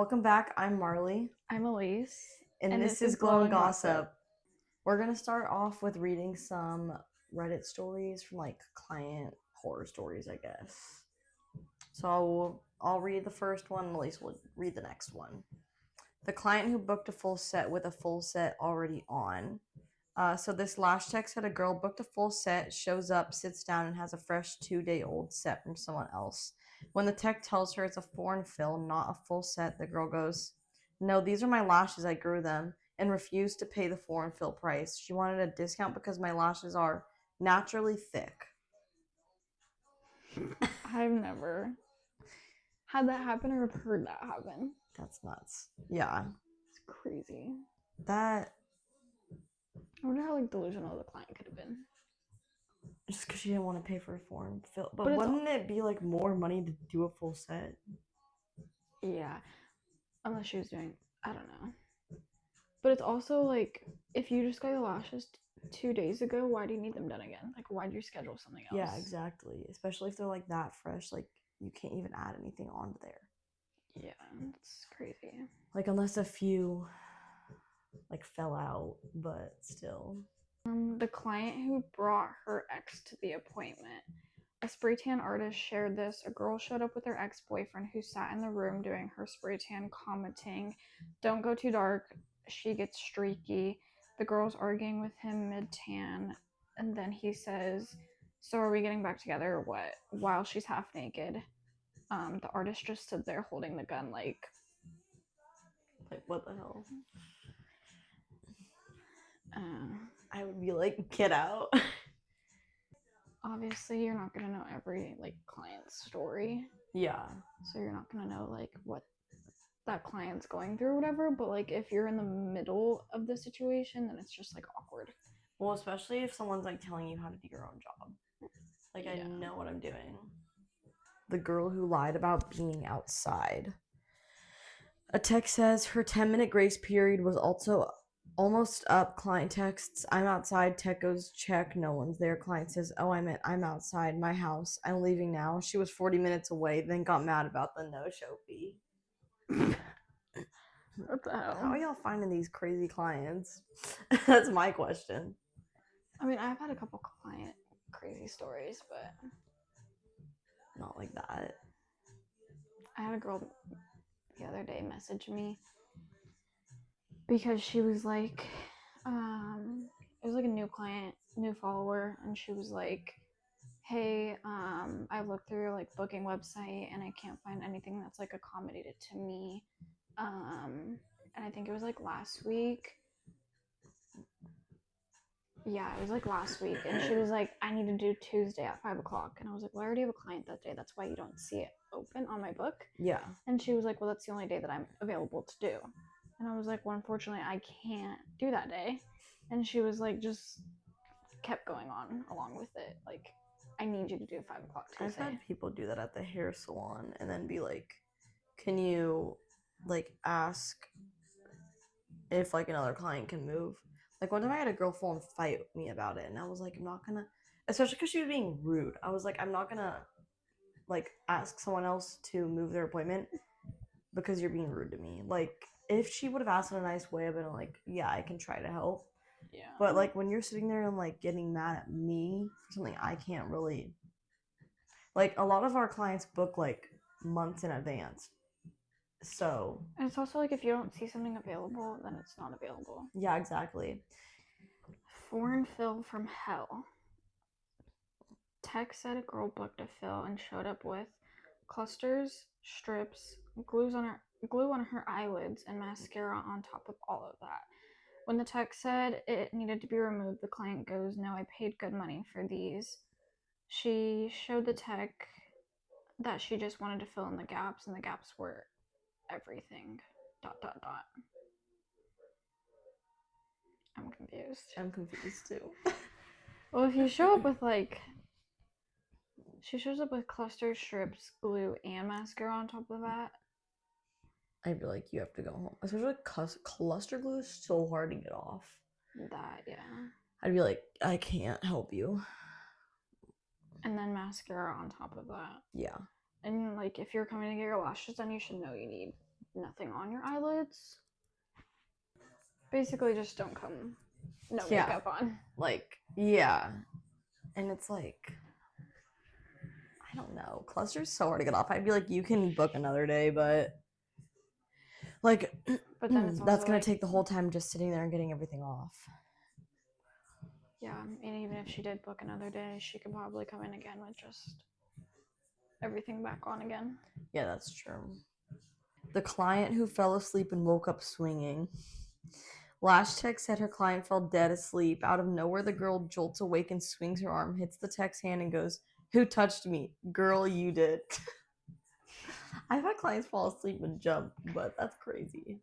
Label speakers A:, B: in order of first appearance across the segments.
A: Welcome back. I'm Marley,
B: I'm Elise.
A: and this is Glow and Gossip. We're gonna start off with reading some Reddit stories from client horror stories, I guess. So I'll read the first one, and Elise will read the next one. The client who booked a full set with a full set already on. So this last text had a girl booked a full set, shows up, sits down, and has a fresh 2-day-old set from someone else. When the tech tells her it's a foreign fill, not a full set, the girl goes, "No, these are my lashes. I grew them," and refused to pay the foreign fill price. She wanted a discount because my lashes are naturally thick.
B: I've never had that happen or heard that happen.
A: That's nuts. Yeah.
B: It's crazy.
A: That.
B: I wonder how delusional the client could have been.
A: Just because she didn't want to pay for a foreign fill. But
B: But
A: wouldn't it be more money to do a full set?
B: Yeah. Unless she was doing, I don't know. But it's also if you just got your lashes 2 days ago, why do you need them done again? Why do you schedule something else?
A: Yeah, exactly. Especially if they're that fresh, you can't even add anything onto there.
B: Yeah, it's crazy.
A: Unless a few fell out, but still.
B: The client who brought her ex to the appointment. A spray tan artist shared this. A girl showed up with her ex-boyfriend who sat in the room doing her spray tan, commenting, "Don't go too dark, she gets streaky." The girl's arguing with him mid-tan, and then he says, "So are we getting back together or what?" While she's half naked. The artist just stood there holding the gun
A: what the hell?
B: I
A: would be get out.
B: Obviously, you're not gonna know every client's story.
A: Yeah.
B: So you're not gonna know what that client's going through or whatever. But if you're in the middle of the situation, then it's just awkward.
A: Well, especially if someone's telling you how to do your own job. I know what I'm doing. The girl who lied about being outside. A text says her 10-minute grace period was also almost up. Client texts, "I'm outside." Tech goes, "Check, no one's there." Client says, "Oh, I'm outside my house. I'm leaving now." She was 40 minutes away, then got mad about the no-show fee.
B: What the hell?
A: How are y'all finding these crazy clients? That's my question.
B: I mean, I've had a couple client crazy stories, but
A: not like that.
B: I had a girl the other day message me because she was it was a new client, new follower, and she was like, "Hey, I've looked through your booking website and I can't find anything that's accommodated to me." And I think it was last week. Yeah, it was last week, and she was like, "I need to do Tuesday at 5:00," and I was like, "Well, I already have a client that day. That's why you don't see it open on my book."
A: Yeah.
B: And she was like, "Well, that's the only day that I'm available to do." And I was like, "Well, unfortunately, I can't do that day." And she was like, just kept going on along with it. "I need you to do 5:00 Tuesday."
A: I've had people do that at the hair salon and then be like, "Can you ask if another client can move?" One time I had a girl full and fight me about it, and I was like, "I'm not gonna," especially because she was being rude. I was like, "I'm not gonna ask someone else to move their appointment because you're being rude to me." If she would have asked in a nice way, I'd been like, "Yeah, I can try to help."
B: Yeah.
A: But when you're sitting there and getting mad at me for something I can't really, a lot of our clients book months in advance. So.
B: And it's also if you don't see something available, then it's not available.
A: Yeah, exactly.
B: Foreign fill from hell. Tech said a girl booked a fill and showed up with clusters, strips, glue on her eyelids, and mascara on top of all of that. When the tech said it needed to be removed, the client goes, "No, I paid good money for these." She showed the tech that she just wanted to fill in the gaps, and the gaps were everything. ... I'm confused.
A: I'm confused too.
B: Well, if you show up with she shows up with cluster, strips, glue, and mascara on top of that,
A: I'd be like, you have to go home. Especially cluster glue is so hard to get off.
B: That, yeah.
A: I'd be like, I can't help you.
B: And then mascara on top of that.
A: Yeah.
B: And if you're coming to get your lashes done, you should know you need nothing on your eyelids. Basically, just don't come. No
A: Yeah.
B: makeup on.
A: Like, yeah. And it's like, I don't know. Cluster's so hard to get off. I'd be like, you can book another day, but like,
B: But then it's also
A: that's gonna
B: like,
A: take the whole time just sitting there and getting everything off.
B: yeah, and even if she did book another day, she could probably come in again with just everything back on again.
A: Yeah, that's true. The client who fell asleep and woke up swinging. Last tech said her client fell dead asleep. Out of nowhere, the girl jolts awake and swings her arm, hits the tech's hand, and goes, "Who touched me? Girl, you did." I've had clients fall asleep and jump, but that's crazy.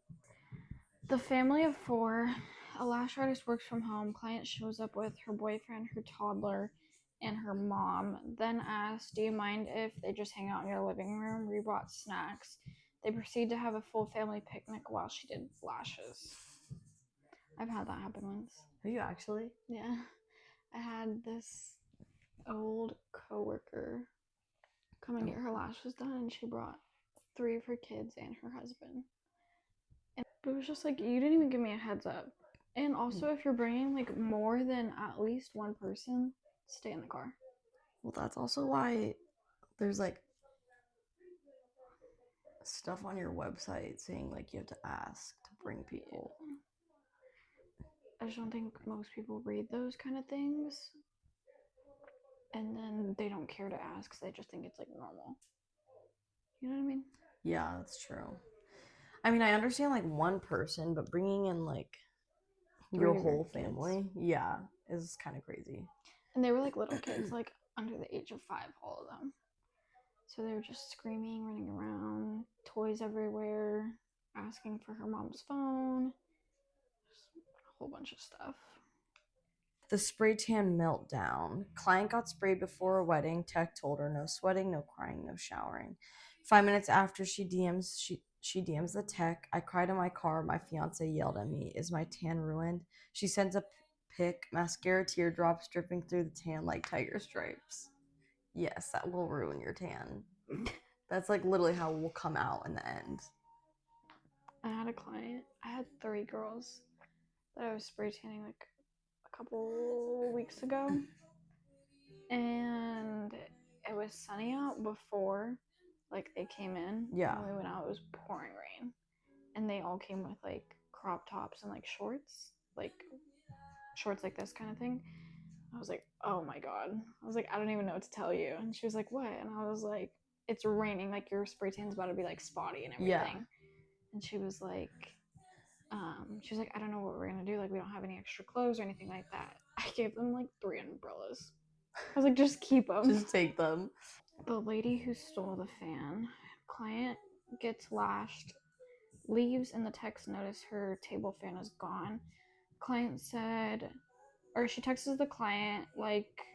B: The family of 4. A lash artist works from home. Client shows up with her boyfriend, her toddler, and her mom. Then asks, "Do you mind if they just hang out in your living room?" We brought snacks. They proceed to have a full family picnic while she did lashes. I've had that happen once.
A: Have you actually?
B: Yeah. I had this old coworker come and get her lashes done, and she brought 3 of her kids and her husband. And it was just like, you didn't even give me a heads up. And also, if you're bringing like more than at least one person, stay in the car.
A: Well, that's also why there's like stuff on your website saying like you have to ask to bring people.
B: I just don't think most people read those kind of things. And then they don't care to ask because they just think it's like normal. You know what I mean?
A: Yeah, that's true. I mean, I understand like one person, but bringing in like your whole family, yeah, is kind of crazy.
B: And they were like little kids, like under the age of 5, all of them. So they were just screaming, running around, toys everywhere, asking for her mom's phone, just a whole bunch of stuff.
A: The spray tan meltdown. Client got sprayed before a wedding. Tech told her no sweating, no crying, no showering. 5 minutes after she DMs the tech. "I cried in my car. My fiance yelled at me. Is my tan ruined?" She sends a pic. Mascara teardrops dripping through the tan like tiger stripes. Yes, that will ruin your tan. That's like literally how it will come out in the end.
B: I had a client. I had 3 girls that I was spray tanning like a couple weeks ago, and it was sunny out before like they came in.
A: Yeah.
B: When we went out, it was pouring rain, and they all came with like crop tops and like shorts like this kind of thing. I was like, oh my god. I was like, I don't even know what to tell you. And she was like, what? And I was like, it's raining, like your spray tan's about to be like spotty and everything.
A: Yeah.
B: And she was like, I don't know what we're gonna do. Like, we don't have any extra clothes or anything like that. I gave them like 3 umbrellas. I was like, just keep them.
A: Just take them.
B: The lady who stole the fan. Client gets lashed, leaves, and the text notice her table fan is gone. Client said, or she texts the client like,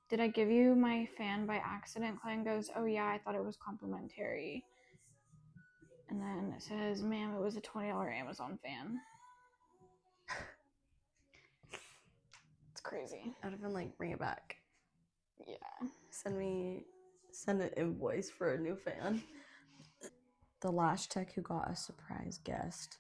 B: "Did I give you my fan by accident?" Client goes, "Oh yeah, I thought it was complimentary." And then it says, "Ma'am, it was a $20 Amazon fan." It's crazy.
A: I'd have been like, bring it back.
B: Yeah.
A: Send an invoice for a new fan. The lash tech who got a surprise guest.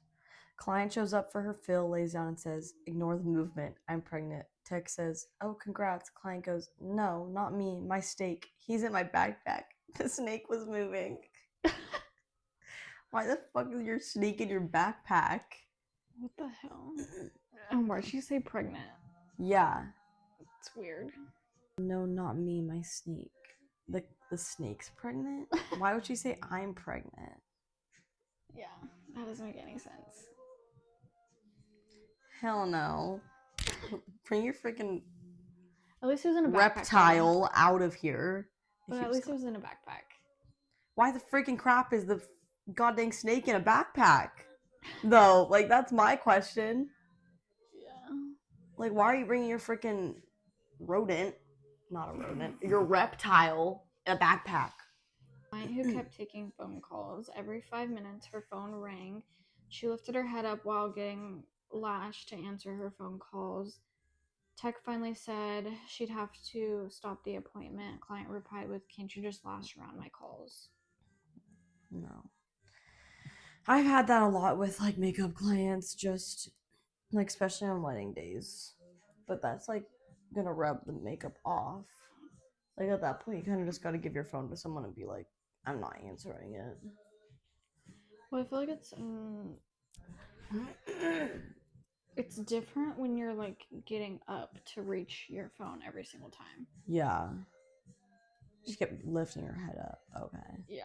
A: Client shows up for her fill, lays down and says, "Ignore the movement. I'm pregnant." Tech says, "Oh, congrats." Client goes, "No, not me. My steak. He's in my backpack. The snake was moving." Why the fuck is your snake in your backpack?
B: What the hell? And why'd she say pregnant?
A: Yeah.
B: It's weird.
A: No, not me. My snake. The snake's pregnant? Why would she say I'm pregnant?
B: Yeah, that doesn't make any sense.
A: Hell no. Bring your freaking
B: At least it was in a backpack.
A: Reptile out of here.
B: But at least it was in a backpack.
A: Why the freaking crap is the goddamn snake in a backpack? Though, like, that's my question.
B: Yeah.
A: Like, why are you bringing your freaking rodent, not a rodent, your reptile in a backpack?
B: Client who kept taking phone calls. Every 5 minutes, her phone rang. She lifted her head up while getting lashed to answer her phone calls. Tech finally said she'd have to stop the appointment. Client replied with, "Can't you just lash around my calls?"
A: No. I've had that a lot with like makeup clients, just like especially on wedding days. But that's like gonna rub the makeup off. Like at that point, you kind of just gotta give your phone to someone and be like, "I'm not answering it."
B: Well, I feel like it's different when you're like getting up to reach your phone every single time.
A: Yeah. She kept lifting her head up. Okay.
B: Yeah.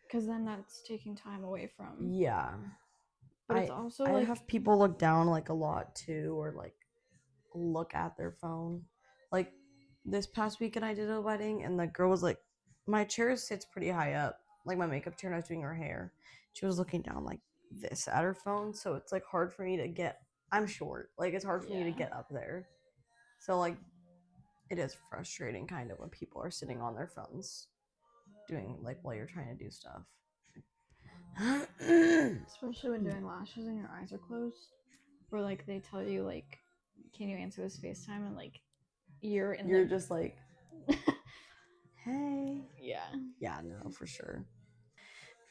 B: Because then that's taking time away from.
A: Yeah.
B: But it's also
A: I
B: like.
A: have people look down like a lot too, or like look at their phone. Like this past weekend, I did a wedding, and the girl was like, my chair sits pretty high up, like my makeup chair, and I was doing her hair. She was looking down like this at her phone, so it's like hard for me to get. I'm short, like it's hard for me to get up there. So like, it is frustrating kind of when people are sitting on their phones, doing like while you're trying to do stuff.
B: Especially when doing lashes and your eyes are closed. Or like they tell you like, can you answer this FaceTime? And like you're
A: just like, hey.
B: Yeah.
A: Yeah, no, for sure.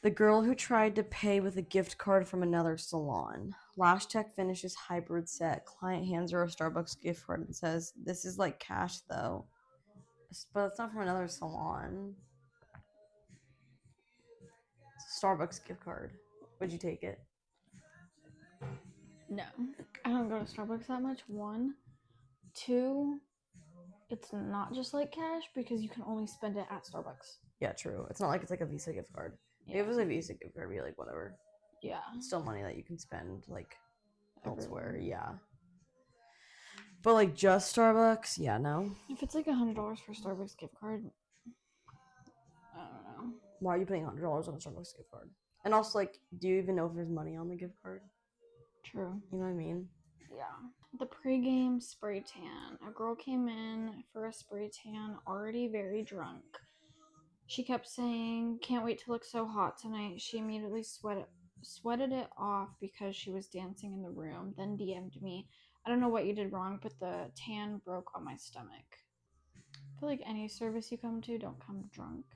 A: The girl who tried to pay with a gift card from another salon. Lash Tech finishes hybrid set. Client hands her a Starbucks gift card and says, "This is like cash though." But it's not from another salon. It's a Starbucks gift card. Would you take it?
B: No. I don't go to Starbucks that much. 1. 2, it's not just like cash because you can only spend it at Starbucks.
A: Yeah, true. It's not like it's like a Visa gift card. If it was a Visa gift card, it'd be like whatever.
B: Yeah.
A: It's still money that you can spend like elsewhere.
B: Everywhere.
A: Yeah. But like just Starbucks, yeah, no.
B: If it's like $100 for a Starbucks gift card, I don't know.
A: Why are you putting $100 on a Starbucks gift card? And also, like, do you even know if there's money on the gift card?
B: True.
A: You know what I mean?
B: Yeah. The pregame spray tan. A girl came in for a spray tan already very drunk. She kept saying, "Can't wait to look so hot tonight." She immediately sweated it off because she was dancing in the room, then DM'd me, "I don't know what you did wrong, but the tan broke on my stomach." I feel like any service you come to, don't come drunk.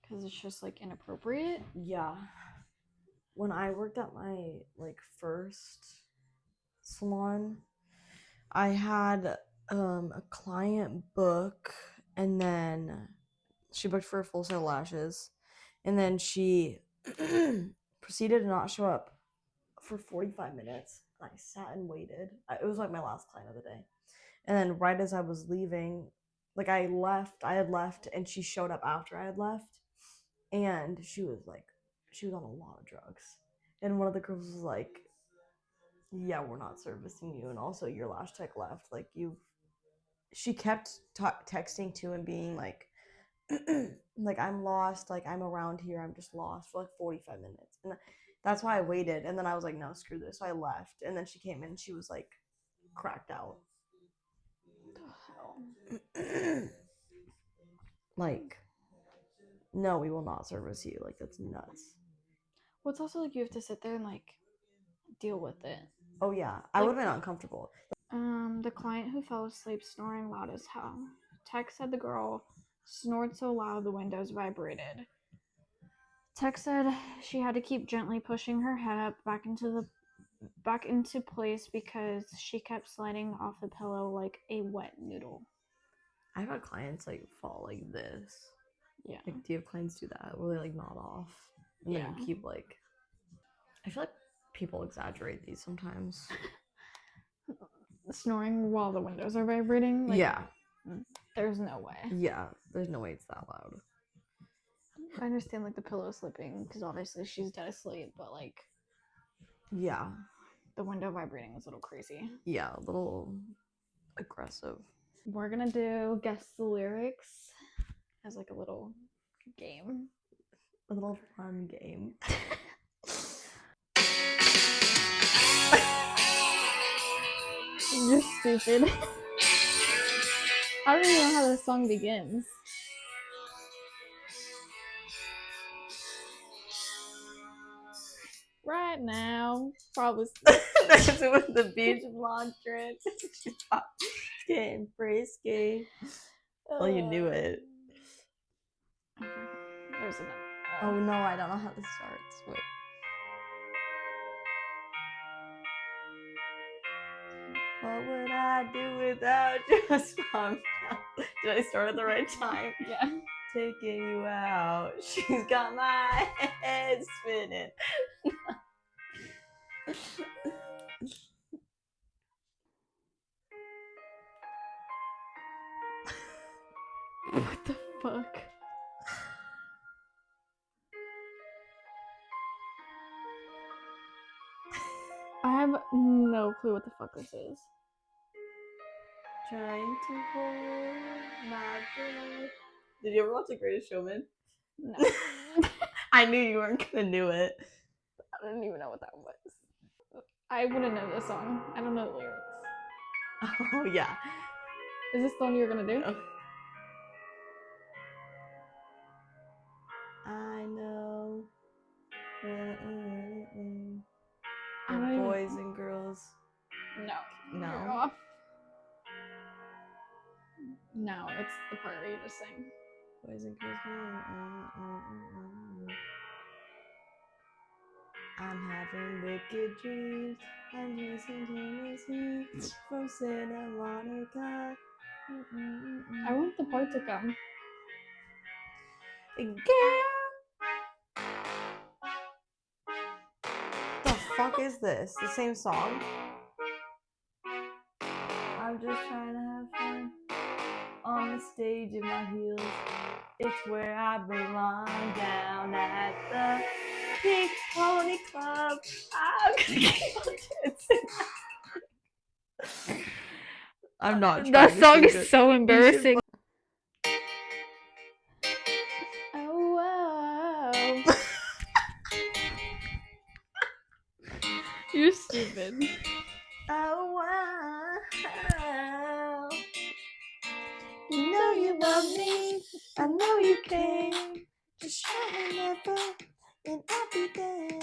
B: Because it's just like inappropriate.
A: Yeah. When I worked at my like first salon, I had a client book, and then she booked for a full set of lashes, and then she proceeded to not show up for 45 minutes. And I sat and waited. It was like my last client of the day. And then right as I was leaving, like I had left, and she showed up after I had left, and she was on a lot of drugs. And one of the girls was like, "Yeah, we're not servicing you, and also your lash tech left. Like you." She kept texting to and being like, "Like I'm lost. Like I'm around here. I'm just lost for like 45 minutes." And that's why I waited. And then I was like, "No, screw this." So I left. And then she came in. And she was like, cracked out. Like, no, we will not service you. Like that's nuts.
B: Well, it's also like you have to sit there and like deal with it.
A: Oh yeah, I would have been uncomfortable.
B: The client who fell asleep snoring loud as hell. Tech said the girl snored so loud the windows vibrated. Tech said she had to keep gently pushing her head up back into place because she kept sliding off the pillow like a wet noodle.
A: I've had clients like fall like this.
B: Yeah.
A: Like, do you have clients do that where they like nod off and then you keep like? I feel like people exaggerate these sometimes.
B: Snoring while the windows are vibrating. Like,
A: yeah.
B: There's no way.
A: Yeah, there's no way it's that loud.
B: I understand like the pillow slipping because obviously she's dead asleep, but like.
A: Yeah.
B: The window vibrating was a little crazy.
A: Yeah, a little aggressive.
B: We're gonna do guess the lyrics as like a little game.
A: A little fun game.
B: You're stupid. I don't even know how this song begins. Right now, probably.
A: That's with the beach blonde dress. Getting frisky. Well, you knew it.
B: There's enough.
A: Oh no, I don't know how this starts. Wait. What would I do without you? Did I start at the right time?
B: Yeah.
A: Taking you out. She's got my head spinning.
B: What the fuck? I have no clue what the fuck this is.
A: Trying to hold my breath. Did you ever watch The Greatest Showman?
B: No.
A: I knew you weren't gonna do it.
B: I don't even know what that was. I wouldn't know this song. I don't know the lyrics.
A: Oh yeah.
B: Is this the one you're gonna do?
A: No. I know. Boys and girls.
B: No.
A: No.
B: You're off. No, it's the part where you just sing.
A: Boys and girls. I'm having wicked dreams and chasing Tennessee from Santa Monica.
B: I want the part to come.
A: Girl. The fuck is this? The same song? I'm just trying to have fun on the stage in my heels. It's where I belong, down at the Pink Pony Club. I'm gonna keep on dancing. I'm not trying
B: That
A: to
B: song
A: sing
B: is
A: it.
B: so embarrassing.
A: Oh, wow.
B: You're stupid.
A: Oh, wow. You know you love me. I know you can. Just show me never, and I'll be there.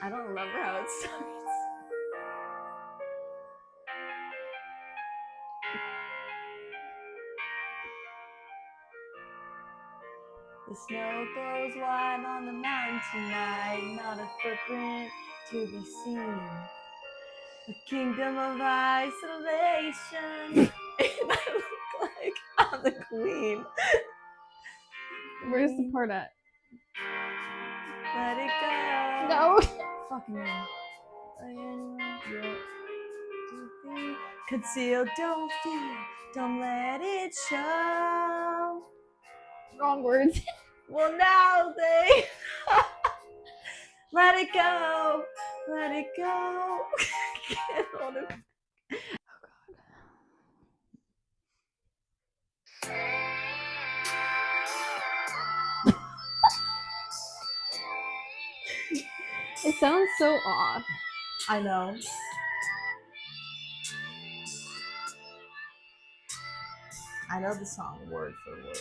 A: I don't remember how it starts. The snow goes wide on the mountain tonight, not a footprint to be seen. A kingdom of isolation, and I look like I'm the queen.
B: Where's the part at?
A: Let it go.
B: No.
A: Fucking conceal, don't feel, don't let it show.
B: Wrong words.
A: Well, now they let it go, let it go. Can't hold it.
B: It sounds so off.
A: I know. I know the song word for word.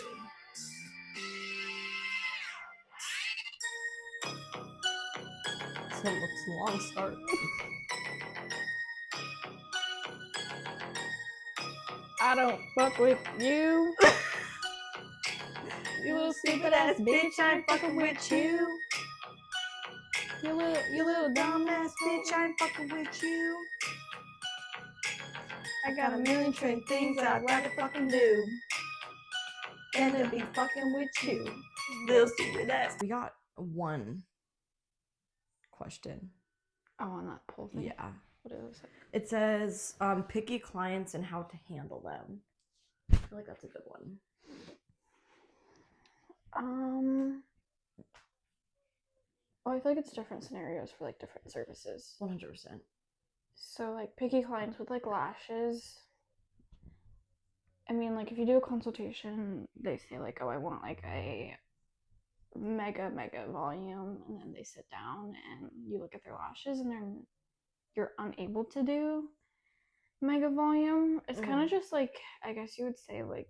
A: It's a long start.
B: I don't fuck with you. You little stupid ass bitch, I ain't fucking with you. You little dumb ass bitch, I ain't fucking with you. I got a million trillion things I'd rather fucking do than to be fucking with you.
A: Little stupid ass. We got one question.
B: Oh, on that poll thing?
A: Yeah.
B: What is it?
A: It says picky clients and how to handle them. I feel like that's a good one.
B: Well, I feel like it's different scenarios for like different services.
A: 100%.
B: So like picky clients with like lashes. I mean, like if you do a consultation, they say like, oh, I want like a mega volume, and then they sit down and you look at their lashes and you're unable to do mega volume. It's kind of just like, I guess you would say like,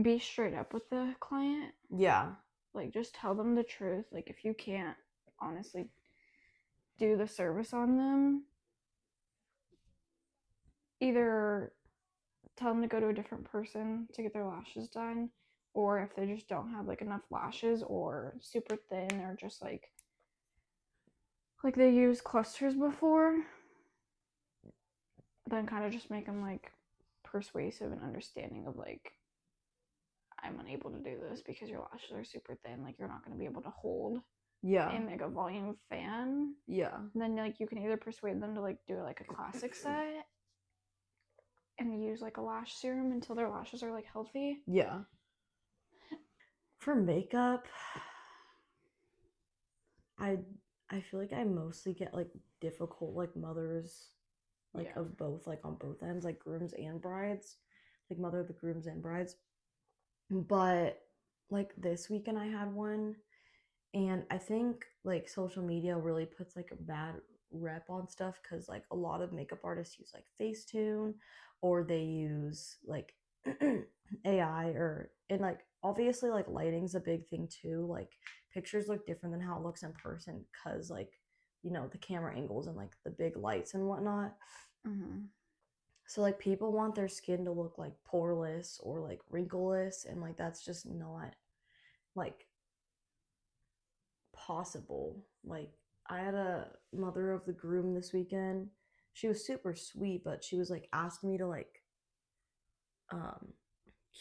B: be straight up with the client.
A: Yeah.
B: Like just tell them the truth. Like if you can't honestly do the service on them, either tell them to go to a different person to get their lashes done, or if they just don't have like enough lashes or super thin or just like they use clusters before, then kind of just make them like persuasive and understanding of like, I'm unable to do this because your lashes are super thin, like you're not going to be able to hold a mega volume fan. And then like you can either persuade them to like do like a classic set and use like a lash serum until their lashes are like healthy.
A: For makeup, I feel like I mostly get like difficult like mothers like of both, like on both ends, like grooms and brides, like mother of the grooms and brides. But like this weekend I had one, and I think like social media really puts like a bad rep on stuff because like a lot of makeup artists use like Facetune, or they use like AI, or and like obviously like lighting's a big thing too. Like pictures look different than how it looks in person because like, you know, the camera angles and like the big lights and whatnot. So like people want their skin to look like poreless or like wrinkleless, and like that's just not like possible. Like I had a mother of the groom this weekend. She was super sweet, but she was like asking me to like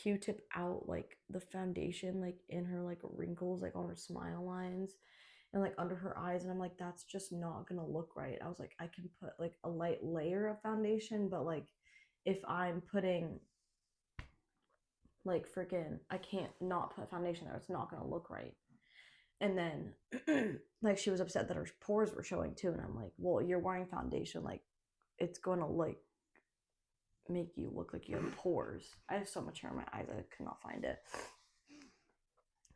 A: Q-tip out like the foundation like in her like wrinkles, like on her smile lines and like under her eyes, and I'm like, that's just not gonna look right. I was like, I can put like a light layer of foundation, but like if I'm putting like freaking, I can't not put foundation there, it's not gonna look right. And then like she was upset that her pores were showing too, and I'm like, well, you're wearing foundation, like it's gonna like make you look like you have pores. I have so much hair in my eyes, I could not find it.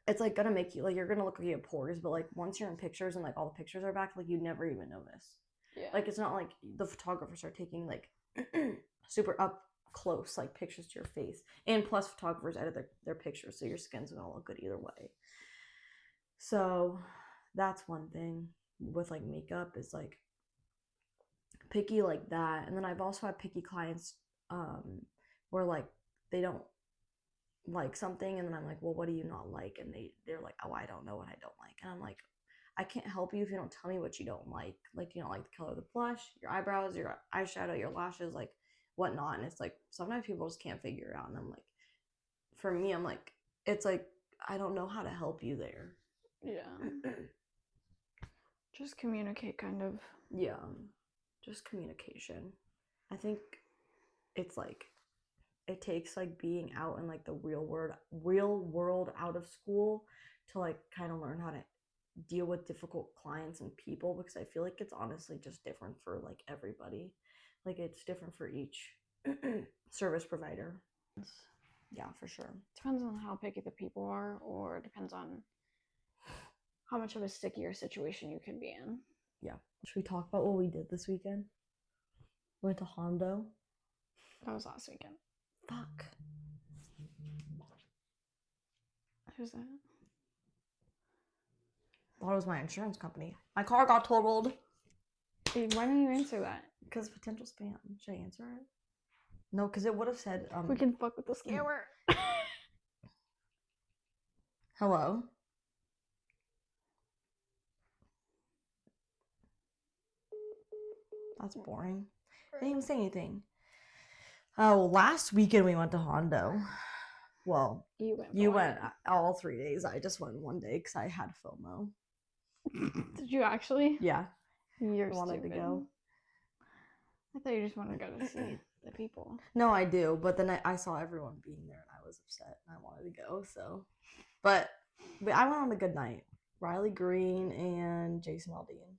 A: It's like gonna make you like, you're gonna look like you have pores, but like once you're in pictures and like all the pictures are back, like you never even notice. Like it's not like the photographers are taking like super up close like pictures to your face, and plus photographers edit their pictures, so your skin's gonna look good either way. So that's one thing with like makeup, is like picky like that. And then I've also had picky clients where like they don't like something, and then I'm like, well, what do you not like? And they're like, oh, I don't know what I don't like. And I'm like, I can't help you if you don't tell me what you don't like. Like, you don't like the color of the blush, your eyebrows, your eyeshadow, your lashes, like whatnot. And it's like sometimes people just can't figure it out, and I'm like, for me, I'm like, it's like I don't know how to help you there.
B: Just communicate, kind of.
A: Just communication. I think it's like it takes like being out in like the real world out of school to like kind of learn how to deal with difficult clients and people, because I feel like it's honestly just different for like everybody. Like it's different for each service provider. Yeah, for sure.
B: Depends on how picky the people are, or depends on how much of a stickier situation you can be in.
A: Yeah. Should we talk about what we did this weekend? We went to Hondo.
B: That was last weekend.
A: Fuck.
B: Who's that?
A: Thought it was my insurance company. My car got totaled.
B: Why didn't you answer that?
A: Because potential spam. Should I answer it? No, because it would have said
B: we can fuck with the scammer.
A: Hello. That's boring. I didn't even say anything. Oh, last weekend we went to Hondo. Well, you went all 3 days. I just went one day because I had FOMO.
B: Did you actually?
A: Yeah.
B: You're
A: wanted
B: stupid.
A: to go.
B: I thought you just wanted to go to see the people.
A: No, I do, but then I saw everyone being there and I was upset and I wanted to go, so. But I went on a good night. Riley Green and Jason Aldean.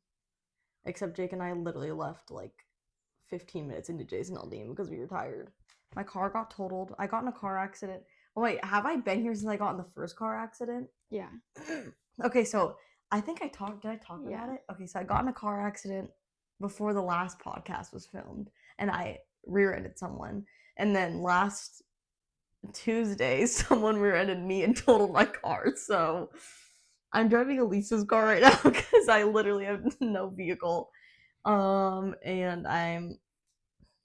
A: Except Jake and I literally left like 15 minutes into Jason Aldean because we were tired. My car got totaled. I got in a car accident. Oh, wait, have I been here since I got in the first car accident?
B: Yeah.
A: Okay, so I think did I talk about it? Okay, so I got in a car accident before the last podcast was filmed, and I rear-ended someone. And then last Tuesday, someone rear-ended me and totaled my car. So I'm driving Elisa's car right now because I literally have no vehicle. And I'm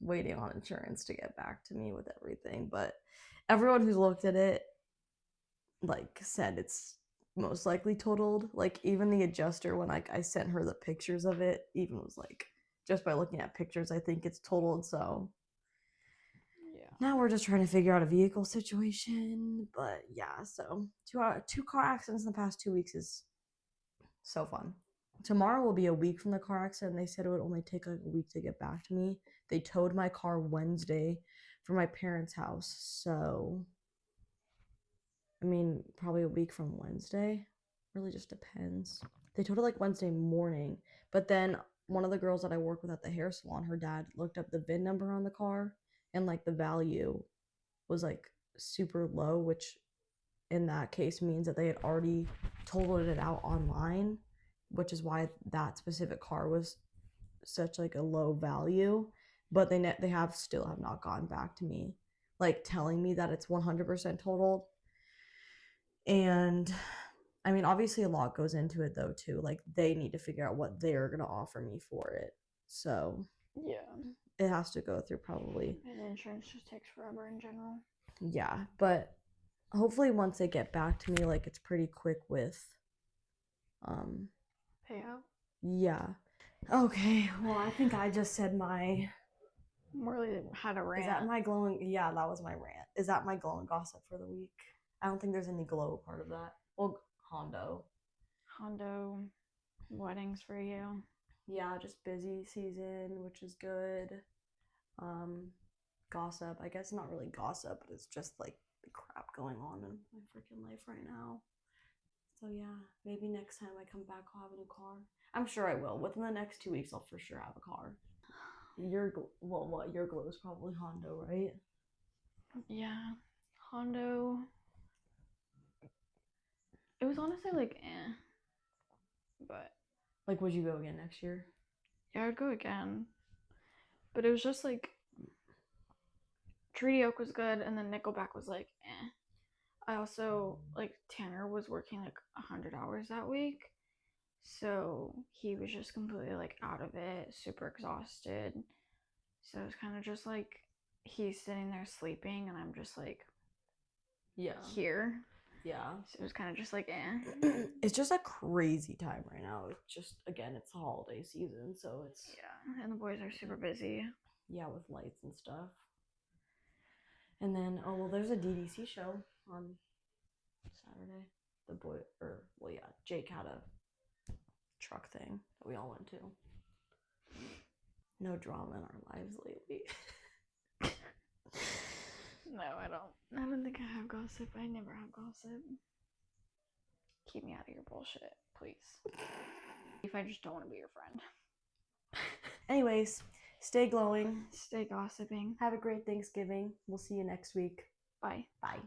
A: waiting on insurance to get back to me with everything. But everyone who's looked at it like said it's most likely totaled. Like even the adjuster, when I sent her the pictures of it, even was like, just by looking at pictures, I think it's totaled. So
B: Yeah.
A: now we're just trying to figure out a vehicle situation. But yeah, so two car accidents in the past 2 weeks is so fun. Tomorrow will be a week from the car accident. They said it would only take like a week to get back to me. They towed my car Wednesday from my parents' house. So, I mean, probably a week from Wednesday. Really just depends. They towed it like Wednesday morning. But then one of the girls that I work with at the hair salon, her dad looked up the VIN number on the car and like the value was like super low, which in that case means that they had already totaled it out online, which is why that specific car was such like a low value. But they have still have not gone back to me, like telling me that it's 100% totaled. And I mean, obviously a lot goes into it though too. Like they need to figure out what they're gonna offer me for it. So
B: Yeah.
A: it has to go through probably.
B: And insurance just takes forever in general.
A: Yeah, but hopefully once they get back to me, like it's pretty quick with
B: Payout.
A: yeah. Okay, well I think I just said my
B: Really had a rant.
A: Is that my glowing yeah, that was my rant. Is that my glowing gossip for the week? I don't think there's any glow part of that. Well, Hondo
B: weddings for you?
A: Yeah, just busy season, which is good. Gossip, I guess not really gossip, but it's just like the crap going on in my freaking life right now. So yeah, maybe next time I come back I'll have a new car. I'm sure I will. Within the next 2 weeks I'll for sure have a car. Your glow is probably Hondo, right?
B: Yeah. Hondo. It was honestly like but
A: like would you go again next year?
B: Yeah, I'd go again. But it was just like Treaty Oak was good, and then Nickelback was like I also like Tanner was working like 100 hours that week, so he was just completely like out of it, super exhausted. So it was kind of just like he's sitting there sleeping, and I'm just like here.
A: Yeah.
B: So it was kind of just like
A: It's just a crazy time right now. It's just again, it's the holiday season, so it's
B: yeah, and the boys are super busy.
A: Yeah, with lights and stuff. And then there's a DDC show on Saturday. The boy Jake had a truck thing that we all went to. No drama in our lives lately.
B: No, I don't think I have gossip. I never have gossip. Keep me out of your bullshit, please. If I just don't want to be your friend.
A: Anyways, stay glowing.
B: Stay gossiping.
A: Have a great Thanksgiving. We'll see you next week.
B: Bye.
A: Bye.